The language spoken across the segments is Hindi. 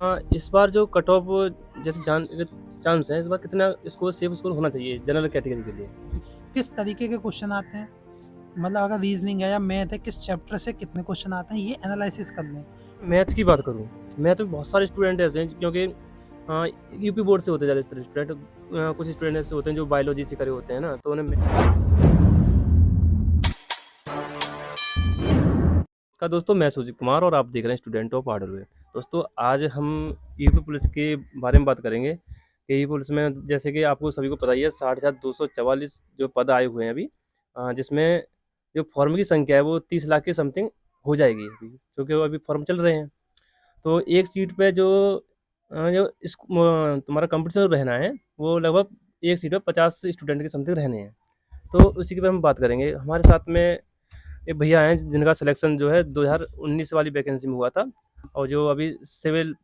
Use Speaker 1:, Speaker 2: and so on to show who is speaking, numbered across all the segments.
Speaker 1: इस बार जो कट ऑफ जैसे चांस है, इस बार कितना स्कोर सेफ स्कोर होना चाहिए जनरल कैटेगरी के लिए?
Speaker 2: किस तरीके के क्वेश्चन आते हैं? मतलब अगर रीजनिंग है या मैथ है, किस चैप्टर से कितने क्वेश्चन आते हैं, ये एनालिसिस कर लें।
Speaker 1: मैथ की बात करूँ, मैथ में बहुत सारे स्टूडेंट ऐसे हैं क्योंकि यूपी बोर्ड से होते हैं ज़्यादातर स्टूडेंट। कुछ स्टूडेंट ऐसे होते हैं जो बायोलॉजी से करे होते हैं ना, तो नमस्कार दोस्तों, मैं सुजीत कुमार और आप देख रहे हैं स्टूडेंट ऑफ हार्डवेयर। दोस्तों, आज हम यूपी पुलिस के बारे में बात करेंगे कि यूपी पुलिस में जैसे कि आपको सभी को पता ही है 60,244 जो पद आए हुए हैं अभी, जिसमें जो फॉर्म की संख्या है वो 30 लाख के समथिंग हो जाएगी अभी, क्योंकि वो अभी फॉर्म चल रहे हैं। तो एक सीट पे तुम्हारा कंपटीशन रहना है, वो लगभग एक सीट पे 50 स्टूडेंट के समथिंग रहने हैं। तो उसी के बारे में बात करेंगे। हमारे साथ में एक भैया हैं जिनका सिलेक्शन जो है 2019 वाली वैकेंसी में हुआ था, और जो अभी सिविल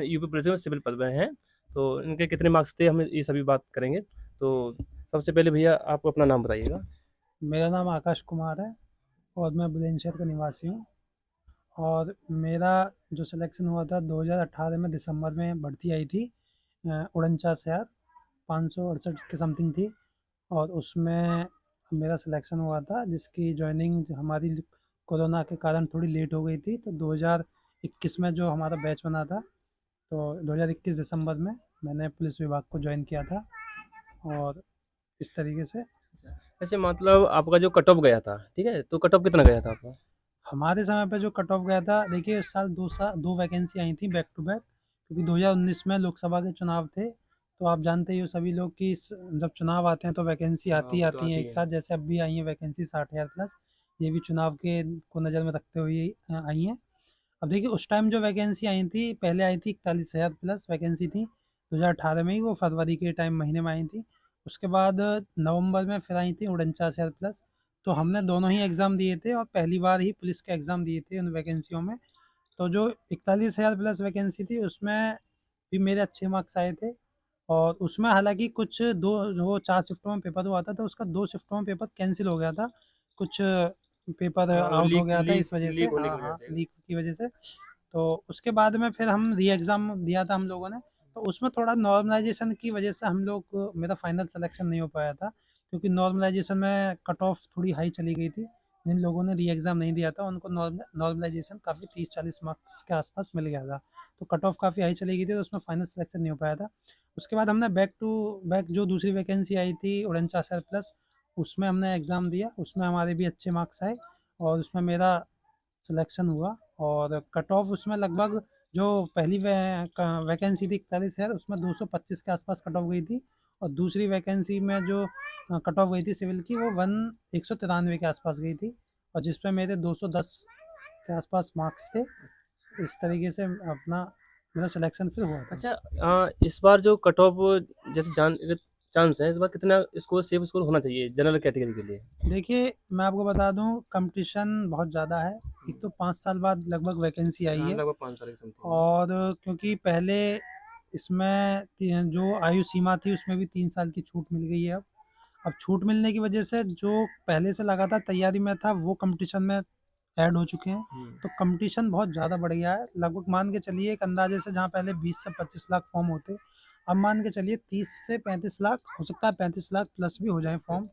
Speaker 1: यूपी पुलिस में सिविल पद में हैं। तो इनके कितने मार्क्स थे, हम ये सभी बात करेंगे। तो सबसे पहले भैया आप अपना नाम बताइएगा।
Speaker 2: मेरा नाम आकाश कुमार है और मैं बुलंदशहर का निवासी हूँ। और मेरा जो सिलेक्शन हुआ था 2018 में दिसंबर में भर्ती आई थी। 49,568 के समथिंग थी। और उसमें मेरा सिलेक्शन हुआ था, जिसकी जॉइनिंग हमारी कोरोना के कारण थोड़ी लेट हो गई थी। तो 2021 में जो हमारा बैच बना था, तो 2021 दिसंबर में मैंने पुलिस विभाग को ज्वाइन किया था। और इस तरीके से
Speaker 1: ऐसे मतलब आपका जो कट ऑफ गया था, ठीक है, तो कट ऑफ कितना गया था आपका?
Speaker 2: हमारे समय पे जो कट ऑफ गया था, देखिए उस साल दो वैकेंसी आई थी बैक टू बैक, क्योंकि 2019 में लोकसभा के चुनाव थे। तो आप जानते ही हो सभी लोग कि जब चुनाव आते हैं तो वैकेंसी
Speaker 1: हाँ,
Speaker 2: आती
Speaker 1: वो तो
Speaker 2: आती हैं
Speaker 1: आती
Speaker 2: एक
Speaker 1: है।
Speaker 2: साथ। जैसे अब भी आई है वैकेंसी 60,000 प्लस। ये भी चुनाव के को नज़र में रखते हुए आई हैं। अब देखिए उस टाइम जो वैकेंसी आई थी, पहले आई थी 41,000 प्लस वैकेंसी थी 2018 में ही, वो फरवरी के टाइम महीने में आई थी। उसके बाद नवंबर में फिर आई थी 49,000 प्लस। तो हमने दोनों ही एग्ज़ाम दिए थे और पहली बार ही पुलिस के एग्ज़ाम दिए थे उन वैकेंसियों में। तो जो 41,000 प्लस वैकेंसी थी उसमें भी मेरे अच्छे मार्क्स आए थे। और उसमें हालांकि कुछ दो वो 4 शिफ्टों में पेपर हुआ था, तो उसका 2 शिफ्टों में पेपर कैंसिल हो गया था। कुछ पेपर
Speaker 1: हाँ, वो
Speaker 2: आउट हो
Speaker 1: लीक
Speaker 2: गया था
Speaker 1: लीक
Speaker 2: इस वजह से,
Speaker 1: लीक होने
Speaker 2: हाँ
Speaker 1: की वजह
Speaker 2: हाँ,
Speaker 1: से।
Speaker 2: लीक की वजह से। तो उसके बाद में फिर हम री एग्ज़ाम दिया था हम लोगों ने। तो उसमें थोड़ा नॉर्मलाइजेशन की वजह से हम लोग मेरा फाइनल सिलेक्शन नहीं हो पाया था, क्योंकि नॉर्मलाइजेशन में कट ऑफ थोड़ी हाई चली गई थी। जिन लोगों ने री एग्ज़ाम नहीं दिया था उनको नॉर्मलाइजेशन काफ़ी 30-40 मार्क्स के आसपास मिल गया था। तो कट ऑफ काफ़ी हाई चली गई थी, तो उसमें फाइनल सिलेक्शन नहीं हो पाया था। उसके बाद हमने बैक टू बैक जो दूसरी वैकेंसी आई थी 49,000 प्लस, उसमें हमने एग्ज़ाम दिया। उसमें हमारे भी अच्छे मार्क्स आए और उसमें मेरा सिलेक्शन हुआ। और कट ऑफ उसमें लगभग जो पहली वैकेंसी थी 41,000, उसमें 225 के आसपास कट ऑफ गई थी। और दूसरी वैकेंसी में जो कट ऑफ गई थी सिविल की, वो 193 के आसपास गई थी। और जिसपे मेरे 210 के आसपास मार्क्स थे। इस तरीके से अपना मेरा सिलेक्शन फिर हुआ था।
Speaker 1: अच्छा, इस बार जो कट ऑफ जैसे चांस है, इस बार कितना स्कोर सेफ स्कोर होना चाहिए जनरल कैटेगरी के लिए?
Speaker 2: देखिए मैं आपको बता दूं, कंपटीशन बहुत ज़्यादा है। एक तो 5 साल बाद लगभग वैकेंसी आई
Speaker 1: हाँ,
Speaker 2: है।
Speaker 1: लगभग 5 साल के समथिंग है।
Speaker 2: और क्योंकि पहले इसमें जो आयु सीमा थी उसमें भी 3 साल की छूट मिल गई है अब छूट मिलने की वजह से जो पहले से लगातार तैयारी में था वो कंपटीशन में ऐड हो चुके हैं। तो कंपटीशन बहुत ज़्यादा बढ़ गया है। लगभग मान के चलिए एक अंदाजे से, जहाँ पहले 20 से 25 लाख फॉर्म होते, अब मान के चलिए 30 से 35 लाख, हो सकता है 35 लाख प्लस भी हो जाए फॉर्म।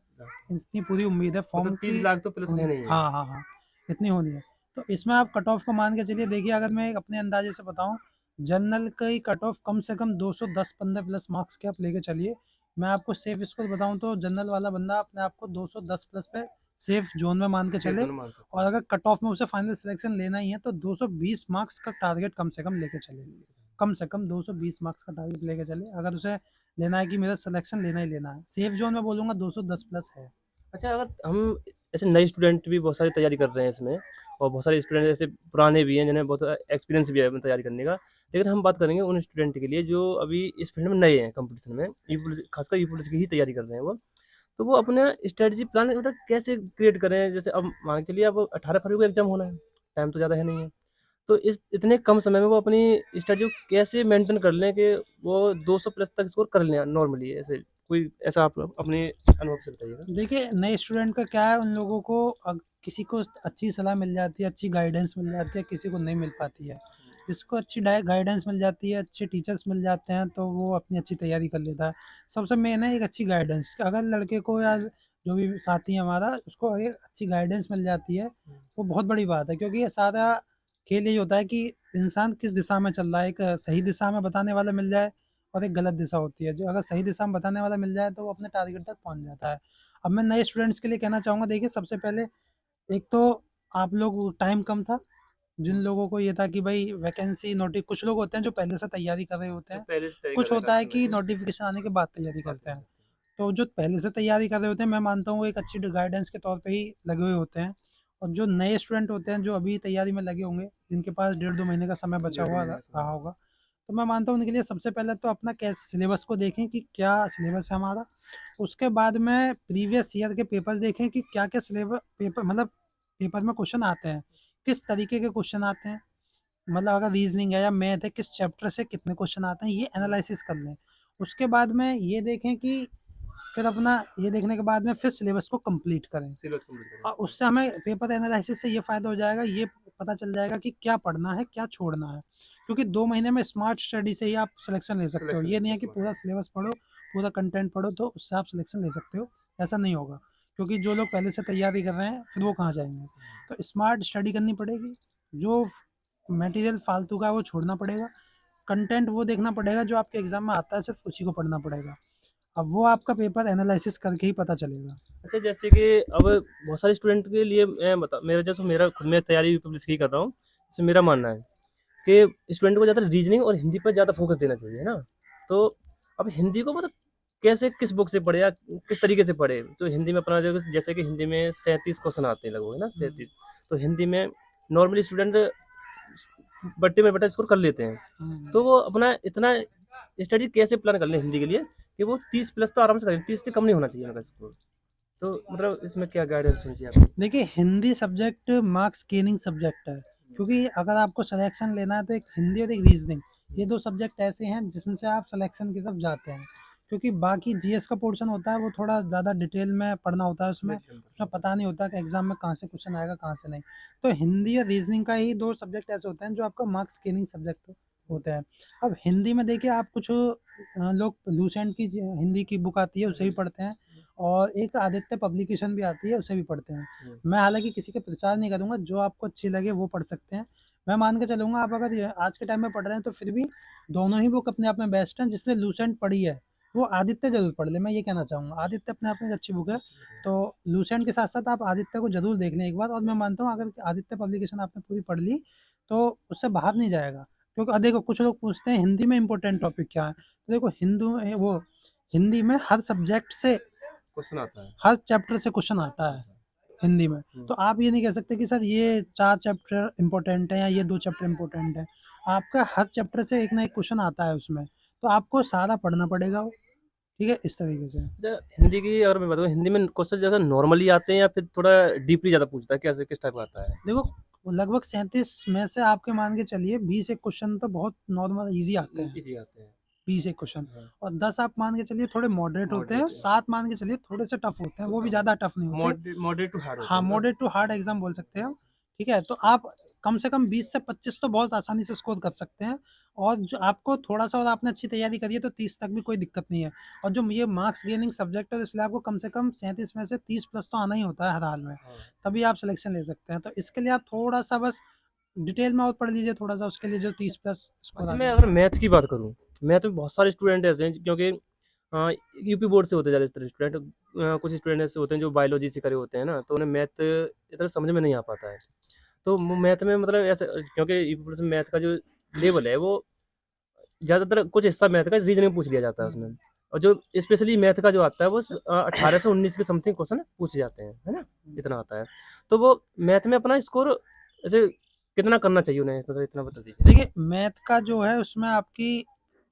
Speaker 2: इतनी पूरी उम्मीद है फॉर्म
Speaker 1: मतलब 30
Speaker 2: की
Speaker 1: लाख तो प्लस
Speaker 2: होने।
Speaker 1: रहने ही है।
Speaker 2: हाँ हाँ हाँ, इतनी होनी है। तो इसमें आप कट ऑफ को मान के चलिए। देखिए अगर मैं एक अपने अंदाजे से बताऊं, जनरल का ही कट ऑफ कम से कम 210-15 प्लस मार्क्स के आप लेके चलिए। मैं आपको सेफ स्कोर बताऊं तो जनरल वाला बंदा अपने आप को 210 प्लस पे सेफ जोन में मान के
Speaker 1: सेफ
Speaker 2: चले।
Speaker 1: जोन मान सकते
Speaker 2: और
Speaker 1: हैं।
Speaker 2: अगर कट ऑफ में उसे फाइनल सिलेक्शन लेना ही है तो 220 मार्क्स का टारगेट कम से कम लेके चले। कम से कम 220 मार्क्स का टारगेट लेके चले, अगर उसे लेना है कि मेरा सिलेक्शन लेना ही लेना है। सेफ जोन में बोलूँगा 210 प्लस है।
Speaker 1: अच्छा, अगर हम ऐसे नए स्टूडेंट भी बहुत सारी तैयारी कर रहे हैं इसमें, और बहुत सारे स्टूडेंट ऐसे पुराने भी हैं जिन्हें बहुत एक्सपीरियंस भी है अपनी तैयारी करने का। लेकिन हम बात करेंगे उन स्टूडेंट के लिए जो अभी इस फील्ड में नए हैं, कंपटीशन में यू पुलिस, खासकर यू पुलिस की ही तैयारी कर रहे हैं वो। तो वो अपना स्ट्रेटजी प्लान मतलब कैसे क्रिएट करें? जैसे अब मान के चलिए अब 18 फरवरी को एग्जाम होना है, टाइम तो ज़्यादा है नहीं है। तो इस इतने कम समय में वो अपनी स्ट्रेटजी को कैसे मेंटेन कर लें कि वो 200 प्लस तक स्कोर कर लें नॉर्मली? ऐसे कोई ऐसा आप अपने अनुभव से बताइएगा।
Speaker 2: देखिए नए स्टूडेंट का क्या है, उन लोगों को किसी को अच्छी सलाह मिल जाती है, अच्छी गाइडेंस मिल जाती है, किसी को नहीं मिल पाती है। जिसको अच्छी गाइडेंस मिल जाती है, अच्छे टीचर्स मिल जाते हैं, तो वो अपनी अच्छी तैयारी कर लेता है। सबसे मेन है एक अच्छी गाइडेंस। अगर लड़के को या जो भी साथी है हमारा, उसको अगर अच्छी गाइडेंस मिल जाती है, वो बहुत बड़ी बात है, क्योंकि ये सारा खेल यही होता है कि इंसान किस दिशा में चल रहा है। एक सही दिशा में बताने वाला मिल जाए और एक गलत दिशा होती है। जो अगर सही दिशा में बताने वाला मिल जाए तो वो अपने टारगेट तक पहुँच जाता है। अब मैं नए स्टूडेंट्स के लिए कहना चाहूँगा, देखिए सबसे पहले एक तो आप लोग टाइम कम था, जिन लोगों को ये था कि भाई वैकेंसी नोटि कुछ लोग होते हैं जो पहले से तैयारी कर रहे होते
Speaker 1: तो
Speaker 2: हैं,
Speaker 1: पहले से तय कर
Speaker 2: कुछ
Speaker 1: रहे हैं
Speaker 2: होता है
Speaker 1: काफ़ी
Speaker 2: कि
Speaker 1: समय से,
Speaker 2: नोटिफ़िकेशन आने के बाद तैयारी
Speaker 1: बात
Speaker 2: करते
Speaker 1: नहीं
Speaker 2: हैं।
Speaker 1: करते।
Speaker 2: तो जो पहले से तैयारी कर रहे होते हैं, मैं मानता हूँ वो एक अच्छी गाइडेंस के तौर पे ही लगे हुए होते हैं। और जो नए स्टूडेंट होते हैं, जो अभी तैयारी में लगे होंगे, जिनके पास 1.5-2 महीने का समय बचा
Speaker 1: डेढ़ 2
Speaker 2: हुआ
Speaker 1: महीने का समय
Speaker 2: रहा
Speaker 1: है।
Speaker 2: होगा, तो मैं मानता हूँ उनके लिए सबसे पहले तो अपना कैस सिलेबस को देखें कि क्या सिलेबस है हमारा। उसके बाद में प्रीवियस ईयर के पेपर्स देखें कि क्या-क्या सिलेबस पेपर मतलब पेपर में क्वेश्चन आते हैं, किस तरीके के क्वेश्चन आते हैं। मतलब अगर रीजनिंग है या मैथ है, किस चैप्टर से कितने क्वेश्चन आते हैं, ये एनालिसिस कर लें। उसके बाद में ये देखें कि फिर अपना ये देखने के बाद में फिर सिलेबस को कंप्लीट करें।
Speaker 1: सिलेबस कंप्लीट करें।
Speaker 2: और उससे हमें पेपर एनालिसिस से ये फ़ायदा हो जाएगा, ये पता चल जाएगा कि क्या पढ़ना है, क्या छोड़ना है। क्योंकि 2 महीने में स्मार्ट स्टडी से ही आप सिलेक्शन ले सकते हो।
Speaker 1: सिलेक्शन
Speaker 2: ये नहीं
Speaker 1: लेते
Speaker 2: है
Speaker 1: हैं
Speaker 2: कि
Speaker 1: स्मार्ट।
Speaker 2: पूरा सिलेबस पढ़ो, पूरा कंटेंट पढ़ो तो उससे आप सिलेक्शन ले सकते हो, ऐसा नहीं होगा। क्योंकि जो लोग पहले से तैयारी कर रहे हैं, फिर वो कहाँ जाएँगे? तो स्मार्ट स्टडी करनी पड़ेगी, जो मटेरियल फालतू का है वो छोड़ना पड़ेगा, कंटेंट वो देखना पड़ेगा जो आपके एग्ज़ाम में आता है, सिर्फ़ उसी को पढ़ना पड़ेगा। अब वो आपका पेपर एनालिसिस करके ही पता चलेगा।
Speaker 1: अच्छा, जैसे कि अब बहुत सारे स्टूडेंट के लिए मैं बता मेरा जैसे मेरा खुद मैं तैयारी पब्लिक की कर रहा हूँ, जैसे मेरा मानना है कि स्टूडेंट को ज़्यादा रीजनिंग और हिंदी पर ज़्यादा फोकस देना चाहिए, है ना? तो अब हिंदी को मतलब कैसे किस बुक से पढ़े या किस तरीके से पढ़े? तो हिंदी में अपना जो जैसे कि हिंदी में 37 क्वेश्चन आते हैं लगभग, है ना?
Speaker 2: हुँ।
Speaker 1: 37। तो हिंदी में नॉर्मली स्टूडेंट बट्टे में बट्टा स्कोर कर लेते हैं। तो
Speaker 2: हुँ।
Speaker 1: वो अपना इतना स्टडी कैसे प्लान कर लें हिंदी के लिए कि वो 30 प्लस तो आराम से करें, 30 से कम नहीं होना चाहिए उनका स्कोर। तो मतलब इसमें क्या गाइडेंस होनी चाहिए आपकी?
Speaker 2: देखिए, Hindi subject marks gaining subject है, क्योंकि अगर आपको सिलेक्शन लेना है तो एक हिंदी और एक रीज़निंग, ये 2 सब्जेक्ट ऐसे हैं जिसमें से आप सिलेक्शन की तरफ जाते हैं। क्योंकि बाकी जीएस का पोर्शन होता है, वो थोड़ा ज़्यादा डिटेल में पढ़ना होता है उसमें,
Speaker 1: मिड टर्म
Speaker 2: उसमें
Speaker 1: पर।
Speaker 2: पता नहीं होता कि एग्ज़ाम में कहाँ से क्वेश्चन आएगा, कहाँ से नहीं। तो हिंदी और रीज़निंग का ही 2 सब्जेक्ट ऐसे होते हैं जो आपका मार्क्स गेनिंग सब्जेक्ट होते हैं। अब हिंदी में देखिए आप कुछ लोग लूसेंट की हिंदी की बुक आती है, उसे भी पढ़ते हैं। और एक आदित्य पब्लिकेशन भी आती है, उसे भी पढ़ते हैं।
Speaker 1: हुँ।
Speaker 2: मैं हालाँकि किसी का प्रचार नहीं करूँगा, जो आपको अच्छी लगे वो पढ़ सकते हैं। मैं मान के चलूँगा आप अगर ये आज के टाइम में पढ़ रहे हैं तो फिर भी दोनों ही बुक अपने आप में बेस्ट हैं। जिसने लूसेंट पढ़ी है, वो आदित्य ज़रूर पढ़ ले, मैं ये कहना चाहूँगा। आदित्य अपने आप में एक अच्छी बुक है, तो लूसेंट के साथ-साथ आप आदित्य को ज़रूर देख लें एक बार। और मैं मानता हूँ अगर आदित्य पब्लिकेशन आपने पूरी पढ़ ली, तो उससे बाहर नहीं जाएगा। क्योंकि देखो कुछ लोग पूछते हैं हिंदी में इम्पोर्टेंट टॉपिक क्या है? तो देखो हिंदी में हर सब्जेक्ट से
Speaker 1: क्वेश्चन आता है।
Speaker 2: हर चैप्टर से क्वेश्चन आता है हिंदी में।
Speaker 1: हुँ।
Speaker 2: तो आप ये नहीं कह सकते कि सर ये 4 चैप्टर इम्पोर्टेंट है या ये 2 चैप्टर इम्पोर्टेंट है। आपका हर चैप्टर से एक ना एक क्वेश्चन आता है उसमें, तो आपको सारा पढ़ना पड़ेगा वो, ठीक है? इस तरीके से।
Speaker 1: हिंदी की अगर मैं बताऊँ, हिंदी में क्वेश्चन ज़्यादा नॉर्मली आते हैं या फिर थोड़ा डीपली ज़्यादा पूछता है? कैसे किस टाइप का आता है?
Speaker 2: देखो लगभग 37 में से आपके मान के चलिए 20 एक क्वेश्चन तो बहुत नॉर्मल ईज़ी आते हैं,
Speaker 1: ईज़ी आते हैं।
Speaker 2: 20 एक क्वेश्चन।
Speaker 1: हाँ,
Speaker 2: और 10 आप मान के चलिए थोड़े मॉडरेट होते हैं,
Speaker 1: मॉडरेट
Speaker 2: और 7 मान के चलिए थोड़े से टफ होते हैं, वो भी ज़्यादा टफ नहीं होते।
Speaker 1: मॉडरेट टू हार्ड होते
Speaker 2: हाँ,
Speaker 1: हैं मतलब।
Speaker 2: मॉडरेट टू हार्ड एग्ज़ाम बोल सकते हैं हम, ठीक है? तो आप कम से कम 20 से 25 तो बहुत आसानी से स्कोर कर सकते हैं। और जो आपको थोड़ा-सा और आपने अच्छी तैयारी करी है तो 30 तक भी कोई दिक्कत नहीं है। और जो ये मार्क्स गेनिंग सब्जेक्ट है, तो इसलिए आपको कम से कम 37 में से 30 प्लस तो आना ही होता है हर हाल में,
Speaker 1: हाँ।
Speaker 2: तभी आप सिलेक्शन ले सकते हैं। तो इसके लिए आप थोड़ा-सा बस डिटेल में और पढ़ लीजिए थोड़ा-सा, उसके लिए जो 30 प्लस स्कोर
Speaker 1: अच्छा,
Speaker 2: आ
Speaker 1: मैं
Speaker 2: जाए।
Speaker 1: अगर मैथ की बात करूँ, मैथ में बहुत सारे स्टूडेंट ऐसे हैं क्योंकि यूपी बोर्ड से होते हैं ज़्यादातर स्टूडेंट। कुछ स्टूडेंट ऐसे होते हैं जो बायोलॉजी से करे होते हैं ना, तो उन्हें मैथ इतना समझ में नहीं आ पाता है। तो वो मैथ में मतलब ऐसे क्योंकि यूपी बोर्ड से मैथ का जो लेवल है वो ज़्यादातर कुछ हिस्सा मैथ का रीजनिंग पूछ लिया जाता है
Speaker 2: हुँ,
Speaker 1: उसमें।
Speaker 2: हुँ।
Speaker 1: और जो स्पेशली मैथ का जो आता है वो 18 से 19 के समथिंग क्वेश्चन पूछे जाते हैं, है ना? इतना आता है। तो वो मैथ में अपना स्कोर ऐसे कितना करना चाहिए उन्हें? मतलब इतना बता दीजिए।
Speaker 2: देखिए, मैथ का जो है उसमें आपकी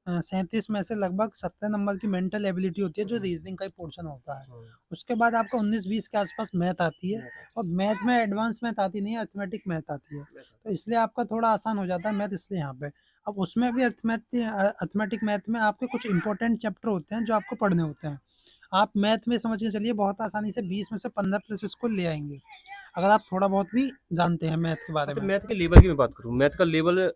Speaker 2: 37 में से लगभग 70 नंबर की मेंटल एबिलिटी होती है, जो रीज़निंग का ही पोर्शन होता है।
Speaker 1: हाँ,
Speaker 2: उसके बाद आपका 19-20 के आस-पास मैथ आती है।
Speaker 1: मैथ आता
Speaker 2: और मैथ में एडवांस मैथ आती नहीं है, अरिथमेटिक मैथ आती है।
Speaker 1: है, मैथ
Speaker 2: तो
Speaker 1: आता
Speaker 2: इसलिए आपका थोड़ा आसान हो जाता है मैथ, इसलिए यहाँ पे। अब उसमें भी अरिथमेटिक मैथ में आपके कुछ इंपॉर्टेंट चैप्टर होते हैं जो आपको पढ़ने होते हैं। आप मैथ में समझ के चलिए बहुत आसानी से 20 में से 15 प्लस स्कोर ले आएँगे, अगर आप थोड़ा बहुत भी जानते हैं मैथ के बारे
Speaker 1: अच्छा,
Speaker 2: में।
Speaker 1: मैथ के लेवल की मैं बात करूँ, मैथ का लेवल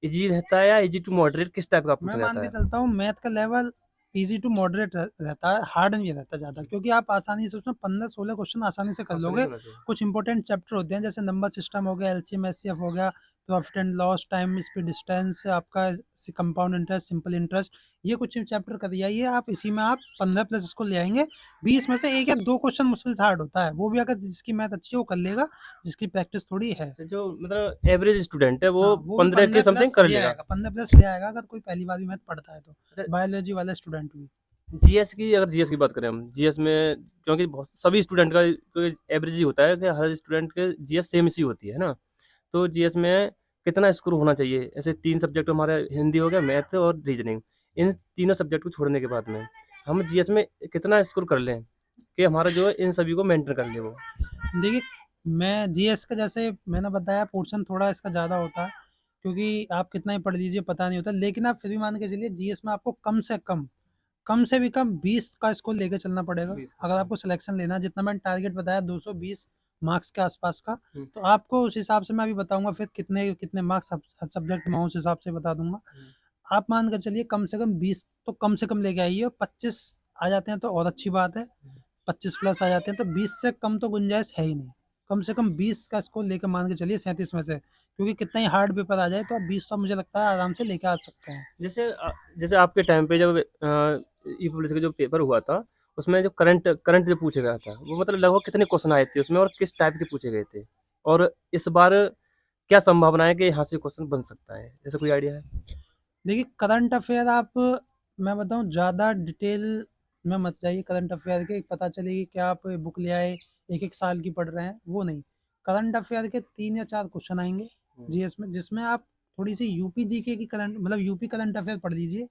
Speaker 1: ईज़ी रहता है या ईज़ी टू मॉडरेट, किस टाइप का
Speaker 2: मैं
Speaker 1: पूछा
Speaker 2: मान
Speaker 1: जाता
Speaker 2: के
Speaker 1: है?
Speaker 2: चलता हूँ मैथ का लेवल ईज़ी टू मॉडरेट रहता है, हार्ड नहीं रहता ज़्यादा, क्योंकि आप आसानी से उसमें 15-16 क्वेश्चन आसानी से कर
Speaker 1: आसानी से
Speaker 2: लोगे।
Speaker 1: होना चाहिए।
Speaker 2: कुछ इंपॉर्टेंट चैप्टर होते हैं जैसे नंबर सिस्टम हो गया, एलसीएम एचसीएफ हो गया, profit and loss, time speed distance, आपका कंपाउंड इंटरेस्ट, सिंपल इंटरेस्ट, ये कुछ चैप्टर कर आइए आप, इसी में आप 15 प्लस इसको ले आएँगे। 20 में से 1 या 2 क्वेश्चन मुश्किल से हार्ड होता है, वो भी अगर जिसकी मैथ अच्छी है वो कर लेगा, जिसकी प्रैक्टिस थोड़ी है।
Speaker 1: अच्छा, जो मतलब एवरेज स्टूडेंट है वो
Speaker 2: हाँ, वो भी
Speaker 1: 15 के
Speaker 2: 15
Speaker 1: समथिंग
Speaker 2: प्लस
Speaker 1: कर
Speaker 2: ले
Speaker 1: लेगा।
Speaker 2: आएगा, 15 प्लस ले आएगा अगर कोई पहली बार भी मैथ पढ़ता है तो,
Speaker 1: अच्छा,
Speaker 2: बायोलॉजी वाला स्टूडेंट भी।
Speaker 1: जीएस की बात करें हम, जीएस में क्योंकि बहुत सभी स्टूडेंट का कोई एवरेज ही होता है कि हर स्टूडेंट के जीएस सेम सी होती है ना? तो जीएस में कितना स्कोर होना चाहिए? ऐसे 3 सब्जेक्ट हमारा हिंदी हो गया, मैथ और रीजनिंग। इन तीनों सब्जेक्ट को छोड़ने के बाद में हम जीएस में कितना स्कोर कर लें कि हमारा जो है इन सभी को मेंटेन कर ले वो?
Speaker 2: देखिए, मैं जीएस का जैसे मैंने बताया पोर्शन थोड़ा इसका ज़्यादा होता है, क्योंकि आप कितना ही पढ़ लीजिए पता नहीं होता, लेकिन आप फिर भी मान के चलिए जीएस में आपको कम से भी कम 20 का स्कोर लेके चलना पड़ेगा।
Speaker 1: 20 का
Speaker 2: अगर
Speaker 1: स्कोर।
Speaker 2: आपको सिलेक्शन लेना है, जितना मैंने टारगेट बताया 220 मार्क्स के आसपास का,
Speaker 1: हुँ,
Speaker 2: तो आपको उस हिसाब से मैं अभी बताऊँगा फिर कितने कितने मार्क्स हर सब्जेक्ट में उस हिसाब से बता दूँगा।
Speaker 1: हुँ।
Speaker 2: आप मान के चलिए कम से कम 20 तो कम से कम लेके आइए, और 25 आ जाते हैं तो और अच्छी बात है। 25 प्लस आ जाते हैं तो 20 से कम तो गुंजाइश है ही नहीं। कम से कम 20 का स्कोर लेके मान के चलिए 37 में से, क्योंकि कितना ही हार्ड पेपर आ जाए तो आप 20 तो मुझे लगता है आराम से लेके आ सकते हैं।
Speaker 1: जैसे आपके टाइम पे जब ई पुलिस का जो पेपर हुआ था, उसमें जो करंट करंट जो पूछा गया था, वो मतलब लगभग कितने क्वेश्चन आए थे उसमें और किस टाइप के पूछे गए थे? और इस बार क्या संभावना है कि यहाँ से क्वेश्चन बन सकता है? ऐसा कोई आइडिया है?
Speaker 2: देखिए करंट अफेयर आप, मैं बताऊँ ज़्यादा डिटेल में मत जाइए करंट अफेयर के, पता चलेगी कि आप बुक ले आए, 1-1 साल की पढ़ रहे हैं, वो नहीं। करंट अफेयर के 3 या 4 क्वेश्चन आएँगे
Speaker 1: हुँ।
Speaker 2: जीएस में, जिसमें आप थोड़ी-सी यूपी जीके की करंट मतलब यूपी करंट अफेयर पढ़ लीजिए।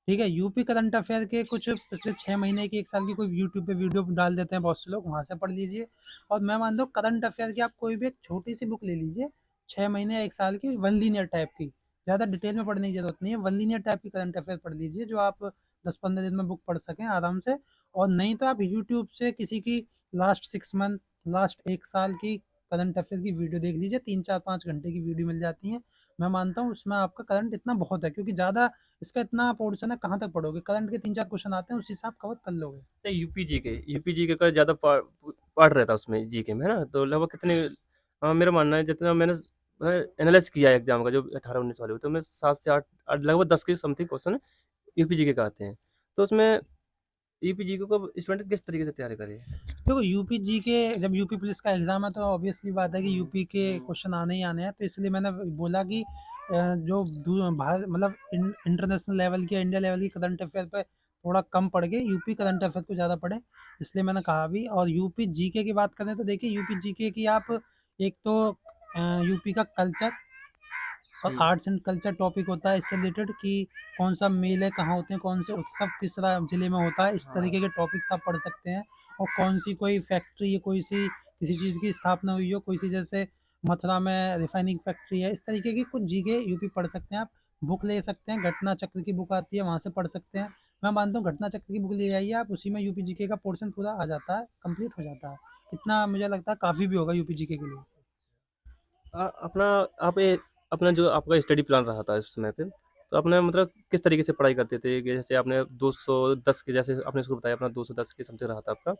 Speaker 2: ठीक है, यूपी करंट अफेयर के कुछ पिछले 6 महीने की 1 साल की कोई यूट्यूब पे वीडियो डाल देते हैं बहुत से लोग, वहाँ से पढ़ लीजिए। और मैं मानता हूँ करंट अफेयर की आप कोई भी एक छोटी-सी बुक ले लीजिए, 6 महीने या 1 साल की, वन लीनियर टाइप की। ज़्यादा डिटेल में पढ़ने की ज़रूरत नहीं है, वन लीनियर टाइप की करंट अफेयर पढ़ लीजिए, जो आप 10-15 दिन में बुक पढ़ सकें आराम से। और नहीं तो आप यूट्यूब से किसी की लास्ट 6 मंथ, लास्ट 1 साल की करंट अफेयर की वीडियो देख लीजिए, 3, 4, 5 घंटे की वीडियो मिल जाती हैं। मैं मानता हूँ उसमें आपका करंट इतना बहुत है, क्योंकि ज़्यादा इसका इतना पोर्शन है, कहाँ तक पढ़ोगे? करंट के 3-4 क्वेश्चन आते हैं, उसी से आप कवर कर लोगे।
Speaker 1: अच्छा, यूपी जीके का ज़्यादा पार्ट रहता है उसमें जीके में, है ना? तो लगभग कितने मेरा मानना है जितना मैंने एनालाइज़ किया है एग्ज़ाम का जो 18-19 वाले होते हैं, उसमें 7 से 8 लगभग 10 के समथिंग क्वेश्चन यूपी जीके के आते हैं। तो उसमें यूपी जीके को स्टूडेंट किस तरीके से तैयारी करे?
Speaker 2: देखो यूपी जीके, जब यूपी पुलिस का एग्ज़ाम है तो ऑब्वियसली बात है कि
Speaker 1: हुँ,
Speaker 2: यूपी के
Speaker 1: हुँ।
Speaker 2: क्वेश्चन आने ही आने हैं, तो इसलिए मैंने बोला कि जो बाहर मतलब इंटरनेशनल लेवल की, इंडिया लेवल की करंट अफेयर पे थोड़ा कम पढ़ के यूपी करंट अफेयर को ज़्यादा पढ़ें, इसलिए मैंने कहा भी। और यूपी जीके की बात करें तो देखिए यूपी जीके की आप, एक तो यूपी का कल्चर और
Speaker 1: हुँ।
Speaker 2: आर्ट्स एंड कल्चर टॉपिक होता है इससे रिलेटेड, कि कौन सा मेले कहाँ होते हैं, कौन से उत्सव किस ज़िले में होता है, इस
Speaker 1: हाँ।
Speaker 2: तरीके के टॉपिक्स आप पढ़ सकते हैं। और कौन सी कोई फैक्ट्री या कोई सी किसी चीज़ की स्थापना हुई हो, कोई सी जैसे मथुरा में रिफाइनिंग फैक्ट्री है, इस तरीके की कुछ जीके यूपी पढ़ सकते हैं आप। बुक ले सकते हैं, घटना चक्र की बुक आती है, वहाँ से पढ़ सकते हैं। मैं मानता हूँ घटना चक्र की बुक ले आइए आप, उसी में यूपी जीके का पोर्शन पूरा आ जाता है, कंप्लीट हो जाता है। इतना मुझे लगता है काफ़ी भी होगा यूपी जीके के लिए।
Speaker 1: अपना आप ए अपना जो आपका स्टडी प्लान रहा था उस समय पे, तो आपने मतलब किस तरीके से पढ़ाई करते थे? कि जैसे आपने 210 के जैसे आपने इसको बताया अपना 210 के समथिंग रहा था आपका।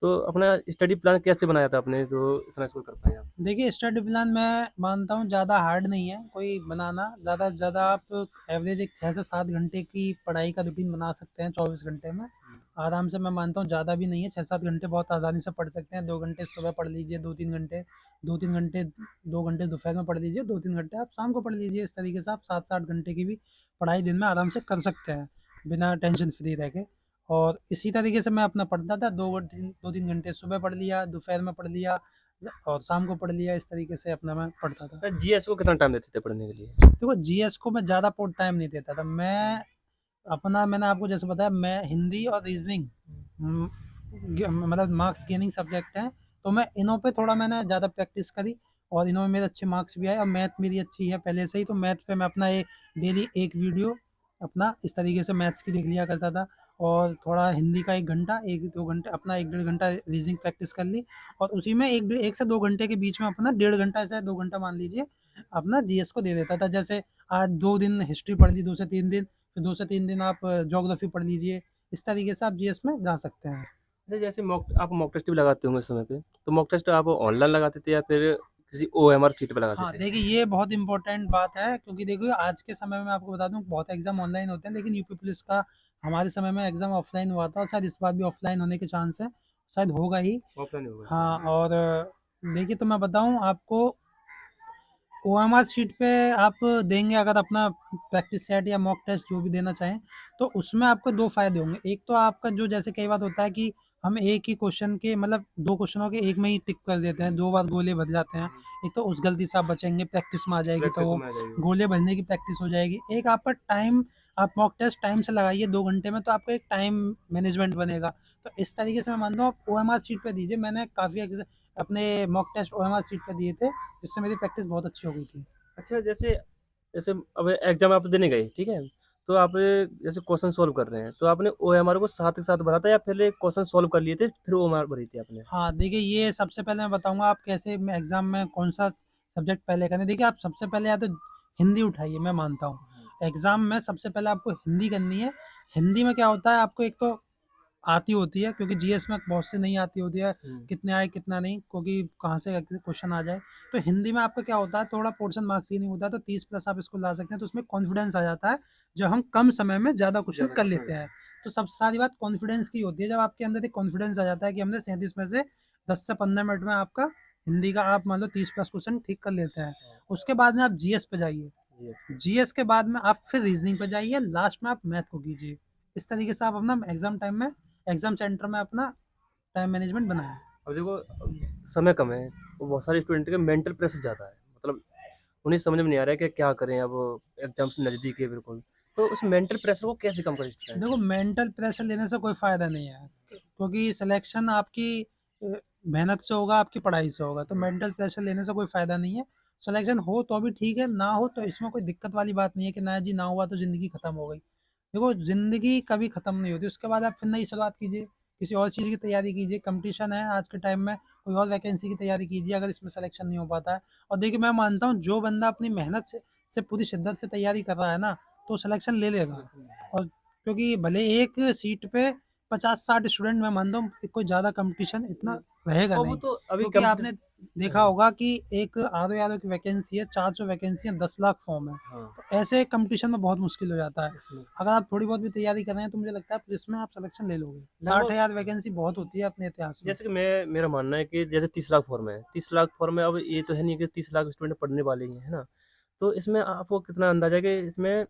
Speaker 1: तो अपना स्टडी प्लान कैसे बनाया था आपने जो इतना स्कोर कर पाए आप?
Speaker 2: देखिए स्टडी प्लान मैं मानता हूँ ज़्यादा हार्ड नहीं है कोई बनाना। ज़्यादा से ज़्यादा आप एवरेज एक 6 से 7 घंटे की पढ़ाई का रूटीन बना सकते हैं 24 घंटे में।
Speaker 1: हुँ।
Speaker 2: आराम से मैं मानता हूँ, ज़्यादा भी नहीं है, 6-7 घंटे बहुत आसानी से पढ़ सकते हैं। 2 घंटे सुबह पढ़ लीजिए, 2-3 घंटे, 2-3 घंटे 2 घंटे दोपहर में पढ़ लीजिए, 2-3 घंटे आप शाम को पढ़ लीजिए। इस तरीके से आप 7-8 घंटे की भी पढ़ाई दिन में आराम से कर सकते हैं, बिना टेंशन फ्री रह के। और इसी तरीके से मैं अपना पढ़ता था, 2-3 घंटे सुबह पढ़ लिया, दोपहर में पढ़ लिया और शाम को पढ़ लिया। इस तरीके से अपना मैं पढ़ता था।
Speaker 1: जीएस को कितना टाइम देते थे पढ़ने के लिए?
Speaker 2: देखो जीएस को मैं ज़्यादा टाइम नहीं देता था।
Speaker 1: हुँ,
Speaker 2: मैं अपना मैंने आपको जैसे बताया, मैं हिंदी और रीजनिंग
Speaker 1: हुँ।
Speaker 2: मतलब मार्क्स गेनिंग सब्जेक्ट हैं, तो मैं इन्हों पे थोड़ा मैंने ज़्यादा प्रैक्टिस करी, और इन्हों में मेरे अच्छे मार्क्स भी आए, और मैथ मेरी अच्छी है पहले से ही, तो मैथ पे मैं अपना डेली एक वीडियो अपना इस तरीके से मैथ्स की देख लिया करता था। और थोड़ा हिंदी का 1 घंटा, 1-2 घंटे अपना 1-1.5 घंटा रीजनिंग प्रैक्टिस कर ली, और उसी में 1 से 2 घंटे के बीच में अपना 1.5 घंटा से 2 घंटा मान लीजिए अपना जीएस को दे देता था। जैसे आज 2 दिन हिस्ट्री पढ़ ली, 2 से 3 दिन, फिर 2 से 3 दिन आप ज्योग्राफी पढ़ लीजिए। इस तरीके से आप जीएस में जा सकते हैं।
Speaker 1: जैसे मॉक टेस्ट भी लगाते होंगे उस समय पे, तो मॉक टेस्ट आप ऑनलाइन लगाते थे या फिर किसी ओएमआर शीट पे लगाते
Speaker 2: हाँ,
Speaker 1: थे?
Speaker 2: देखिए ये बहुत इम्पोर्टेंट बात है, क्योंकि देखिए आज के समय में आपको बता दूँ बहुत एग्ज़ाम ऑनलाइन होते हैं, लेकिन यूपी पुलिस का हमारे समय में एग्ज़ाम ऑफलाइन हुआ था और शायद इस बार भी ऑफलाइन होने के चांस है, शायद होगा ही।
Speaker 1: ऑफलाइन होगा
Speaker 2: हाँ,
Speaker 1: शायद।
Speaker 2: और देखिए तो मैं बताऊँ आपको, ओएमआर शीट पे आप देंगे अगर अपना प्रैक्टिस सेट या मॉक टेस्ट जो भी देना चाहें, तो उसमें आपको 2 फ़ायदे होंगे। एक तो आपका जो जैसे कई बार होता है कि हम एक ही क्वेश्चन के मतलब 2 क्वेश्चनों के एक में ही टिक कर देते हैं, 2 बार गोले भर जाते हैं। एक तो उस गलती से आप बचेंगे, प्रैक्टिस में आ जाएगी, तो
Speaker 1: प्रैक्टिस
Speaker 2: वो
Speaker 1: में आ जाएगी।
Speaker 2: गोले भरने की प्रैक्टिस हो जाएगी। एक आपका टाइम, आप मॉक टेस्ट टाइम से लगाइए 2 घंटे में, तो आपका एक टाइम मैनेजमेंट बनेगा। तो इस तरीके से मैं मानता हूँ आप ओएमआर शीट पे दीजिए। मैंने काफ़ी अपने मॉक टेस्ट ओएमआर शीट पे दिए थे, जिससे मेरी प्रैक्टिस बहुत अच्छी हो गई थी।
Speaker 1: अच्छा, जैसे जैसे अब एग्ज़ाम आप देने गए, ठीक है? तो आप जैसे क्वेश्चन सॉल्व कर रहे हैं, तो आपने ओएमआर को साथ के साथ भरा था या पहले क्वेश्चन सॉल्व कर लिए थे, फिर ओएमआर भरी थी आपने?
Speaker 2: हाँ, देखिए ये सबसे पहले मैं बताऊँगा आप कैसे में एग्ज़ाम में कौन-सा सब्जेक्ट पहले करना है। देखिए आप सबसे पहले या तो हिंदी उठाइए, मैं मानता हूँ। एग्ज़ाम में सबसे पहले आपको हिंदी करनी है। हिंदी में क्या होता है, आपको एक तो आती होती है, क्योंकि जीएस में बहुत से नहीं आती होती है,
Speaker 1: हुँ।
Speaker 2: कितने आए कितना नहीं, क्योंकि कहाँ से क्वेश्चन आ जाए। तो हिंदी में आपका क्या होता है, थोड़ा पोर्शन मार्क्स ही नहीं होता है, तो 30 प्लस आप इसको ला सकते हैं, तो उसमें कॉन्फिडेंस आ जाता है, जो हम कम समय में ज़्यादा क्वेश्चन
Speaker 1: ज़्यादा
Speaker 2: कर
Speaker 1: क्वेश्चन
Speaker 2: लेते
Speaker 1: रहता
Speaker 2: हैं।
Speaker 1: है।
Speaker 2: तो सब सारी बात कॉन्फिडेंस की होती है, जब आपके अंदर एक कॉन्फिडेंस आ जाता है कि हमने 37 में से 10 से 15 मिनट में आपका हिंदी का आप मान लो 30 प्लस क्वेश्चन ठीक कर लेते हैं।
Speaker 1: हाँ,
Speaker 2: उसके बाद में आप जीएस पे जाइए।
Speaker 1: Yes, yes.
Speaker 2: जीएस के बाद में आप फिर रीजनिंग पे जाइए, लास्ट में आप मैथ को कीजिए। इस तरीके से आप अपना एग्ज़ाम टाइम में, एग्ज़ाम सेंटर में अपना टाइम मैनेजमेंट बनाएँ।
Speaker 1: अब देखो समय कम है, तो बहुत सारे स्टूडेंट के मेंटल प्रेशर ज़्यादा है। मतलब उन्हें समझ में नहीं आ रहा है कि क्या करें, अब एग्ज़ाम्स नज़दीक है बिल्कुल। तो उस मेंटल प्रेशर को कैसे कम करे स्टूडेंट?
Speaker 2: देखो मेंटल प्रेशर लेने से कोई फ़ायदा नहीं है, क्योंकि सिलेक्शन आपकी मेहनत से होगा, आपकी पढ़ाई से होगा, तो मेंटल प्रेशर लेने से कोई फ़ायदा नहीं है। सिलेक्शन हो तो भी ठीक है, ना हो तो इसमें कोई दिक्कत वाली बात नहीं है कि ना जी ना हुआ तो ज़िंदगी ख़त्म हो गई। देखो ज़िंदगी कभी ख़त्म नहीं होती, उसके बाद आप फिर नई शुरुआत कीजिए, किसी और चीज़ की तैयारी कीजिए, कॉम्पिटिशन है आज के टाइम में, कोई और वैकेंसी की तैयारी कीजिए अगर इसमें सिलेक्शन नहीं हो पाता है। और देखिए मैं मानता हूँ जो बंदा अपनी मेहनत से पूरी शिद्दत से तैयारी कर रहा है ना, तो सिलेक्शन ले लेगा।
Speaker 1: सिलेक्शन नहीं
Speaker 2: और क्योंकि भले एक सीट पे 50-60 स्टूडेंट, मैं मानता हूँ कोई ज़्यादा कंपटीशन इतना
Speaker 1: हुँ,
Speaker 2: रहेगा
Speaker 1: और वो
Speaker 2: नहीं।
Speaker 1: तो अभी
Speaker 2: क्योंकि आपने
Speaker 1: कॉम्पिटिशन।
Speaker 2: देखा होगा कि एक आर-ओ-आर-ओ की वैकेंसी है, 400 वैकेंसी है, 10 लाख फॉर्म है।
Speaker 1: हाँ,
Speaker 2: तो ऐसे कंपटीशन में बहुत मुश्किल हो जाता है।
Speaker 1: इसमें
Speaker 2: अगर आप थोड़ी बहुत भी तैयारी कर रहे हैं तो मुझे लगता है पुलिस में आप सिलेक्शन ले लोगे।
Speaker 1: लगभग
Speaker 2: 60,000 वैकेंसी बहुत होती है अपने इतिहास में।
Speaker 1: जैसे कि मेरा मानना है कि जैसे 30 लाख फॉर्म है, 30 लाख फॉर्म में अब ये तो है नहीं कि 30 लाख स्टूडेंट पढ़ने वाले ही हैं, है ना? तो इसमें आपको कितना अंदाज़ा है कि इसमें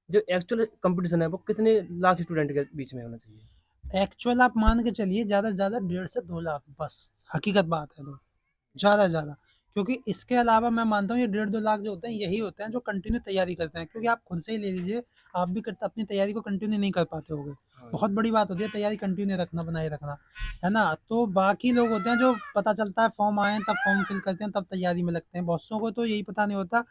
Speaker 1: जो एक्चुअल कॉम्पिटिशन है वो कितने लाख स्टूडेंट के बीच में होना चाहिए?
Speaker 2: एक्चुअल आप मान के चलिए ज़्यादा से ज़्यादा 1.5 से 2 लाख बस, हकीकत बात है तो। ज़्यादा से ज़्यादा। क्योंकि इसके अलावा मैं मानता हूँ ये 1.5-2 लाख जो होते हैं यही होते हैं जो कंटिन्यू तैयारी करते हैं। क्योंकि आप खुद से ही ले लीजिए, आप भी अपनी तैयारी को कंटिन्यू नहीं कर पाते होगे।
Speaker 1: हाँ,
Speaker 2: बहुत बड़ी बात होती है तैयारी कंटिन्यू रखना, बनाए रखना, है ना? तो बाकी लोग होते हैं जो पता चलता है फॉर्म आए हैं तब फॉर्म फिल करते हैं, तब तैयारी में लगते हैं। बहुत सौ को तो यही पता नहीं होता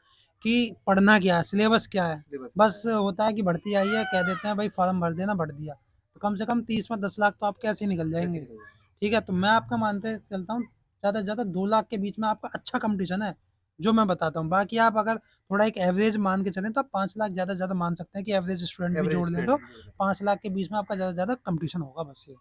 Speaker 2: कि पढ़ना क्या है, सिलेबस क्या है।
Speaker 1: सिलेबस क्या
Speaker 2: बस
Speaker 1: है?
Speaker 2: होता है कि भर्ती आई है, कह देते हैं भाई फॉर्म भर देना, भर दिया। तो कम से कम 30 में 10 लाख तो आप कैसे निकल
Speaker 1: कैसे
Speaker 2: जाएँगे?
Speaker 1: निकल जाएगा?
Speaker 2: ठीक है, तो मैं आपका मानते चलता हूँ ज़्यादा से ज़्यादा 2 लाख के बीच में आपका अच्छा कॉम्पिटिशन है, जो मैं बताता हूँ। बाकी आप अगर थोड़ा एक एवरेज मान के चलें तो आप 5 लाख ज़्यादा से ज़्यादा मान सकते हैं कि एवरेज स्टूडेंट भी
Speaker 1: एवरेज
Speaker 2: जोड़ लें
Speaker 1: स्टूडेंट
Speaker 2: तो
Speaker 1: भी जोड़ देते हैं।
Speaker 2: 5 लाख के बीच में आपका ज़्यादा से ज़्यादा कॉम्पिटिशन होगा बस ये।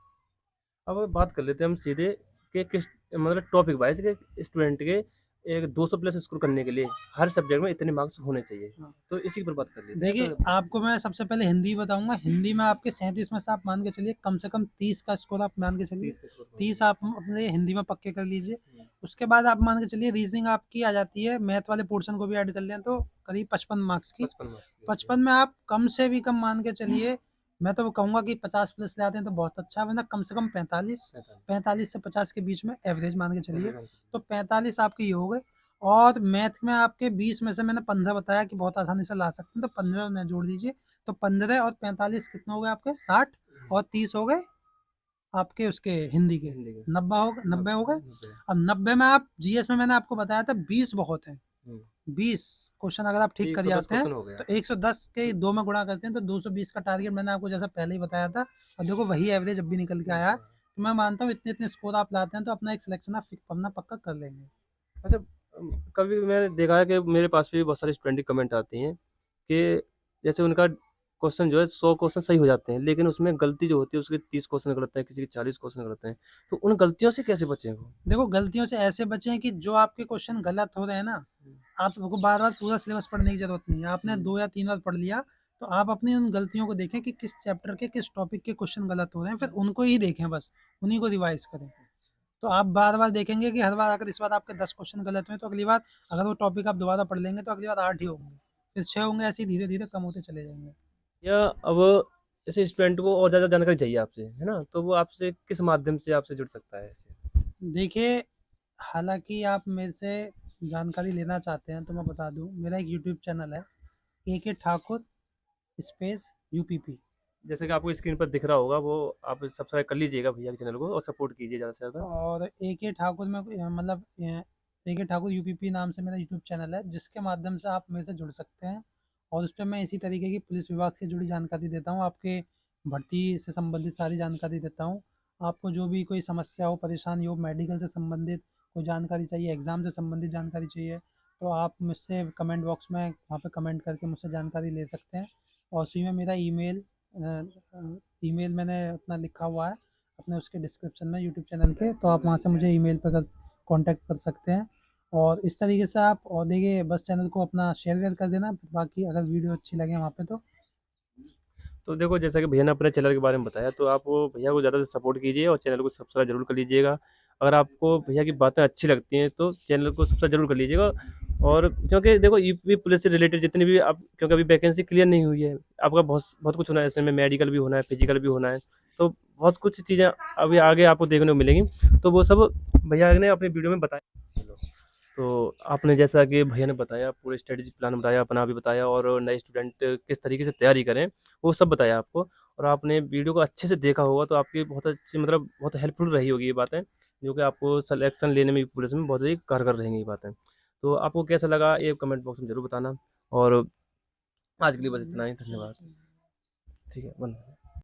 Speaker 1: अब बात कर लेते हैं हम सीधे कि किस मतलब टॉपिक वाइज़ कि स्टूडेंट के एक 200 प्लस स्कोर करने के लिए हर सब्जेक्ट में इतने मार्क्स होने चाहिए।
Speaker 2: हाँ।
Speaker 1: तो इसी पर बात कर लेते हैं।
Speaker 2: देखिए, आपको मैं सबसे पहले हिंदी बताऊँगा। हिंदी में आपके 37 में से आप मान के चलिए कम से कम 30 का स्कोर आप मान के चलिए।
Speaker 1: 30 का स्कोर होना
Speaker 2: 30
Speaker 1: चाहिए।
Speaker 2: आप अपने हिंदी में पक्के कर लीजिए।
Speaker 1: हुँ,
Speaker 2: उसके बाद आप मान के चलिए रीज़निंग आपकी आ जाती है, मैथ वाले पोर्शन को भी ऐड कर लें तो करीब 55 मार्क्स की।
Speaker 1: 55 मार्क्स की होती है।
Speaker 2: 55 में आप कम से भी कम मान के चलिए, मैं तो कहूँगा कि 50 प्लस ले आते हैं तो बहुत अच्छा है, वरना कम से कम 45,
Speaker 1: 45
Speaker 2: 45 से 50 के बीच में एवरेज मान के चलिए।
Speaker 1: एवरेज होनी चाहिए।
Speaker 2: तो 45 आपके ये हो गए। और मैथ में आपके 20 में से मैंने 15 बताया कि बहुत आसानी से ला सकते हैं, तो 15 में जोड़ दीजिए। तो 15 और 45 कितने हो गए आपके? 60 और 30 हो गए आपके उसके हिंदी के।
Speaker 1: हिंदी के
Speaker 2: 90 हो गए।
Speaker 1: 90।
Speaker 2: अब 90 में आप जीएस में मैंने आपको बताया था 20 बहुत हैं।
Speaker 1: हुँ,
Speaker 2: 20 क्वेश्चन अगर आप ठीक कर
Speaker 1: 110
Speaker 2: जाते हैं
Speaker 1: क्वेश्चन हो गया।
Speaker 2: तो 110 के 2 में गुणा करते हैं तो 220 का टारगेट मैंने आपको जैसा पहले ही बताया था, और देखो वही एवरेज अब भी निकल के आया है। तो मैं मानता हूँ इतने-इतने स्कोर आप लाते हैं तो अपना एक सिलेक्शन आप अपना पक्का कर लेंगे।
Speaker 1: अच्छा, कभी मैंने देखा है कि मेरे पास भी बहुत सारे स्टूडेंट की कमेंट आती हैं कि जैसे उनका क्वेश्चन जो है 100 क्वेश्चन सही हो जाते हैं, लेकिन उसमें गलती जो होती है उसके 30 क्वेश्चन गलत है, किसी के 40 क्वेश्चन गलत हैं। तो उन गलतियों से कैसे बचें वो?
Speaker 2: देखो गलतियों से ऐसे बचें कि जो आपके क्वेश्चन गलत हो रहे हैं ना, आपको बार-बार पूरा सिलेबस पढ़ने की ज़रूरत नहीं है। आपने 2 या 3 बार पढ़ लिया, तो आप अपनी उन गलतियों को देखें कि किस चैप्टर के किस टॉपिक के क्वेश्चन गलत हो रहे हैं, फिर उनको ही देखें बस, उन्हीं को रिवाइज़ करें। तो आप बार-बार देखेंगे कि हर बार अगर इस बार आपके 10 क्वेश्चन गलत हुए, तो अगली बार अगर वो टॉपिक आप दोबारा पढ़ लेंगे, तो अगली बार 8 ही होंगे, फिर 6 होंगे, ऐसे ही धीरे-धीरे कम होते चले जाएँगे।
Speaker 1: या अब जैसे स्टूडेंट को और ज़्यादा जानकारी चाहिए आपसे, है ना? तो वो आपसे किस माध्यम से आपसे जुड़ सकता है ऐसे?
Speaker 2: देखिए, हालाँकि आप मेरे से जानकारी लेना चाहते हैं, तो मैं बता दूँ, मेरा एक यूट्यूब चैनल है, एके ठाकुर स्पेस यूपीपी।
Speaker 1: जैसे कि आपको स्क्रीन पर दिख रहा होगा, वो आप सब्सक्राइब कर लीजिएगा भैया के चैनल को और सपोर्ट कीजिए ज़्यादा से ज़्यादा।
Speaker 2: और एके ठाकुर में मतलब एके ठाकुर यूपीपी नाम से मेरा यूट्यूब चैनल है, जिसके माध्यम से आप मेरे से जुड़ सकते हैं। और उस पे मैं इसी तरीके की पुलिस विभाग से जुड़ी जानकारी देता हूँ, आपके भर्ती से संबंधित सारी जानकारी देता हूँ। आपको जो भी कोई समस्या हो, परेशानी हो, मेडिकल से संबंधित कोई जानकारी चाहिए, एग्ज़ाम से संबंधित जानकारी चाहिए, तो आप मुझसे कमेंट बॉक्स में वहाँ पे कमेंट करके मुझसे जानकारी ले सकते हैं। और उसी में मेरा ईमेल मैंने अपना लिखा हुआ है अपने उसके डिस्क्रिप्शन में यूट्यूब चैनल के, तो आप वहाँ से मुझे ईमेल पर कांटेक्ट कर सकते हैं। और इस तरीके से आप और देखिए बस चैनल को अपना शेयर कर देना, बाकी अगर वीडियो अच्छी लगे वहाँ पे तो
Speaker 1: तो देखो जैसा कि भैया ने अपने चैनल के बारे में बताया, तो आप वो भैया को ज़्यादा से सपोर्ट कीजिए और चैनल को सब्सक्राइब ज़रूर कर लीजिएगा। अगर आपको भैया की बातें अच्छी लगती हैं, तो चैनल को सब्सक्राइब ज़रूर कर लीजिएगा। और क्योंकि देखो यूपी पुलिस से रिलेटेड जितनी भी आप, क्योंकि अभी वैकेंसी क्लियर नहीं हुई है, आपका बहुत बहुत कुछ होना है, ऐसे में मेडिकल भी होना है, फिजिकल भी होना है, तो बहुत कुछ चीज़ें अभी आगे आपको देखने को मिलेंगी। तो वो सब भैया ने अपनी वीडियो में बताया। तो आपने जैसा कि भैया ने बताया, पूरे स्ट्रेटेजी प्लान बताया, अपना भी बताया और नए स्टूडेंट किस तरीके से तैयारी करें, वो सब बताया आपको। और आपने वीडियो को अच्छे से देखा होगा, तो आपकी बहुत अच्छी मतलब बहुत हेल्पफुल रही होगी ये बातें, जो कि आपको सिलेक्शन लेने में पुलिस में बहुत ही कारगर रहेंगी ये बातें। तो आपको कैसा लगा ये कमेंट बॉक्स में ज़रूर बताना। और आज के लिए बस इतना ही, धन्यवाद। ठीक है, बंद।